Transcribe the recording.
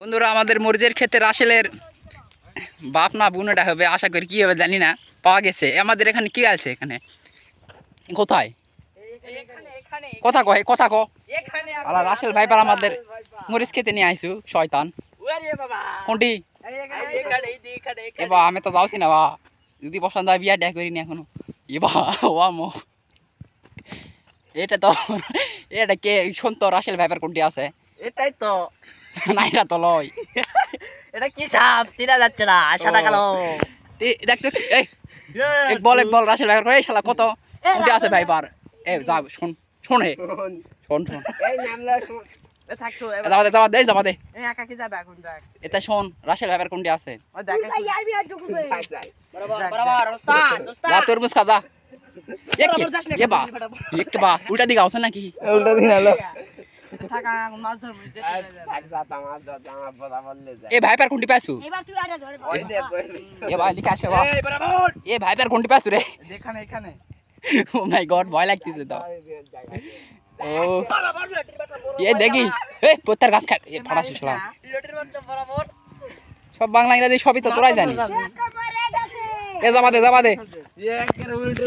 বন্ধুরা আমাদের মরিচের ক্ষেতে রাসেলের বাপ না বোনটা হবে, আশা করি কি হবে জানি না, পাওয়া গেছে। আমাদের এখানে কি আছে, এখানে কোথায় কথা কয় কথা ক আলা রাসেল ভাইপার আমাদের মরিচ খেতে নিয়ে আইসু শয়তান কোনটি এবার আমি তো যাওছি না বা যদি পছন্দ হয় বিয়া ড্যাক করিনি এখনো এবার ও মো এটা তো এটা কে শুন তো রাসেল ভাইপার কোনটি আছে এটাই তো না এটা তো লয় এটা কি সাপ চিনা যাচ্ছে না সাদা কালো দেখ তো এক বল রাসেল ভাইপার কই শালা কত কোনটি আছে ভাইপার এ যা শুন শুনে শুন এই নামলা শুন এ থাকতো যাবা দে এই একা কি যাবে এখন দেখ এটা শুন রাসেল ভাইপার কোনটি আছে ও দেখ বরাবর ওস্তাদ যা তরমুজ খা যা এক বা উল্টা দিকে আছে নাকি উল্টা দিন আলো থাকা মাছ ধরব এ ভাইপার কোনটি পাইছু এবার তুই আরে ধর এ ভাই লিখে আসবে বা এ ভাইপার কোনটি পাইছু রে এখানে ও মাই গড ভয় লাগতেছে তো ও এ দেখি এ পত্তার গাছ খা এ ফাড়া শুলা লটের মধ্যে বরাবর সব বাংলা ইংরেজি সবই তো তোরাই জানিস এ যাবা দে একের উল্টো